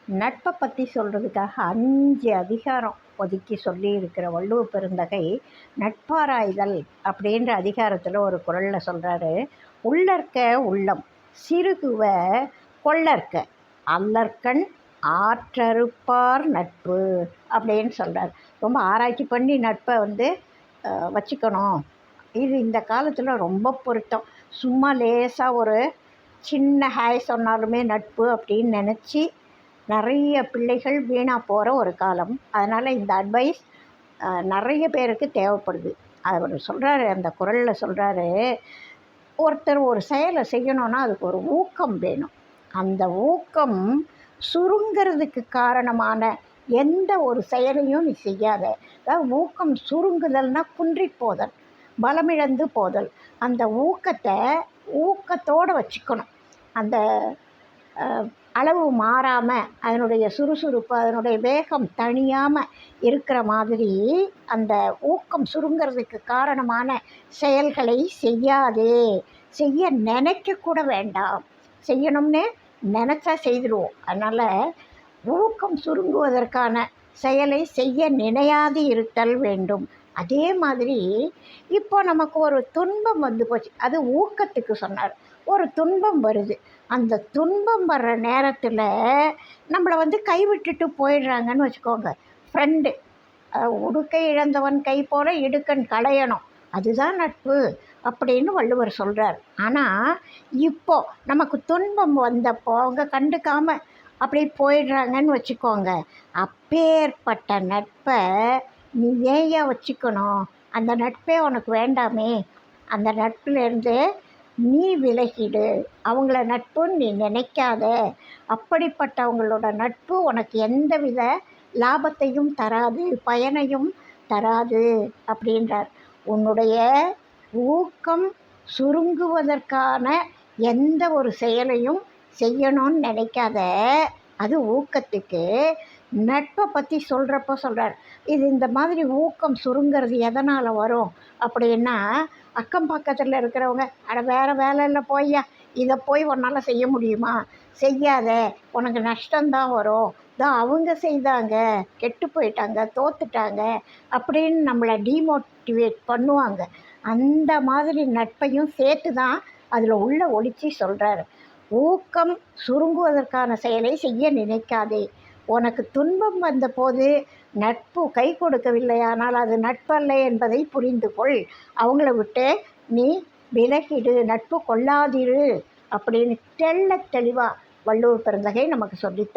நட்பை பற்றி சொல்கிறதுக்காக 5 அதிகாரம் ஒதுக்கி சொல்லியிருக்கிற வள்ளுவ பெருந்தகை நட்பாராய்தல் அப்படின்ற அதிகாரத்தில் ஒரு குறளில் சொல்கிறாரு, உள்ளற்க உள்ளம் சிறுகுவ கொள்ளற்க அல்லற்கண் ஆற்றறுப்பார் நட்பு அப்படின்னு சொல்கிறார். ரொம்ப ஆராய்ச்சி பண்ணி நட்பை வச்சுக்கணும். இது இந்த காலத்தில் ரொம்ப பொருத்தம். சும்மா லேசாக ஒரு சின்ன ஹாய் சொன்னாலுமே நட்பு அப்படின்னு நினச்சி நிறைய பிள்ளைகள் வீணாக போகிற ஒரு காலம். அதனால் இந்த அட்வைஸ் நிறைய பேருக்கு தேவைப்படுது. அவர் சொல்கிறாரு, அந்த குறளில் சொல்கிறாரு, ஒருத்தர் ஒரு செயலை செய்யணுன்னா அதுக்கு ஒரு ஊக்கம் வேணும். அந்த ஊக்கம் சுருங்கிறதுக்கு காரணமான எந்த ஒரு செயலையும் நீ செய்யாத. அதாவது ஊக்கம் சுருங்குதல்னா குன்றி போதல், பலமிழந்து போதல். அந்த ஊக்கத்தோடு வச்சுக்கணும். அந்த அளவு மாறாமல், அதனுடைய சுறுசுறுப்பு, அதனுடைய வேகம் தணியாமல் இருக்கிற மாதிரி அந்த ஊக்கம் சுருங்கிறதுக்கு காரணமான செயல்களை செய்யாதே. செய்ய நினைக்கக்கூட வேண்டாம். செய்யணும்னு நினச்சா செய்துடுவோம். அதனால் ஊக்கம் சுருங்குவதற்கான செயலை செய்ய நினையாது இருத்தல் வேண்டும். அதே மாதிரி இப்போ நமக்கு ஒரு துன்பம் வந்து போச்சு, அது ஊக்கத்துக்கு சொன்னார். ஒரு துன்பம் வருது, அந்த துன்பம் வர்ற நேரத்தில் நம்மளை கைவிட்டுட்டு போயிடுறாங்கன்னு வச்சுக்கோங்க. ஃப்ரெண்டு, உடுக்கை இழந்தவன் கை போல இடுக்கண் களையணும், அதுதான் நட்பு அப்படின்னு வள்ளுவர் சொல்கிறார். ஆனால் இப்போது நமக்கு துன்பம் வந்தப்போ அவங்க கண்டுக்காமல் அப்படி போயிடுறாங்கன்னு வச்சுக்கோங்க. அப்பேற்பட்ட நட்பை நீ ஏயா வச்சுக்கணும்? அந்த நட்பே உனக்கு வேண்டாமே. அந்த நட்பிலேருந்து நீ விலகிடு. அவங்கள நட்புன்னு நீ நினைக்காத. அப்படிப்பட்டவங்களோட நட்பு உனக்கு எந்தவித லாபத்தையும் தராது, பயனையும் தராது அப்படின்றார். உன்னுடைய ஊக்கம் சுருங்குவதற்கான எந்த ஒரு செயலையும் செய்யணும்னு நினைக்காத. அது ஊக்கத்துக்கு. நட்பை பற்றி சொல்கிறப்ப சொல்கிறார், இது இந்த மாதிரி ஊக்கம் சுருங்கிறது எதனால் வரும் அப்படின்னா, அக்கம் பக்கத்தில் இருக்கிறவங்க, அட வேறு வேலையில் போய்யா, இதை போய் உன்னால் செய்ய முடியுமா, செய்யாத, உனக்கு நஷ்டம்தான் வரும், தான் அவங்க செய்தாங்க, கெட்டு போயிட்டாங்க, தோத்துட்டாங்க அப்படின்னு நம்மளை டீமோட்டிவேட் பண்ணுவாங்க. அந்த மாதிரி நட்பையும் சேர்த்து தான் அதில் ஒழிச்சு சொல்கிறாரு. ஊக்கம் சுருங்குவதற்கான செயலை செய்ய நினைக்காதே. உனக்கு துன்பம் வந்தபோது நட்பு கை கொடுக்கவில்லையானால் அது நட்பல்ல என்பதை புரிந்து கொள். அவங்கள விட்டு நீ விலகிடு, நட்பு கொள்ளாதிரு அப்படின்னு தெளிவாக வள்ளுவ பெருந்தகை நமக்கு சொல்லித்தர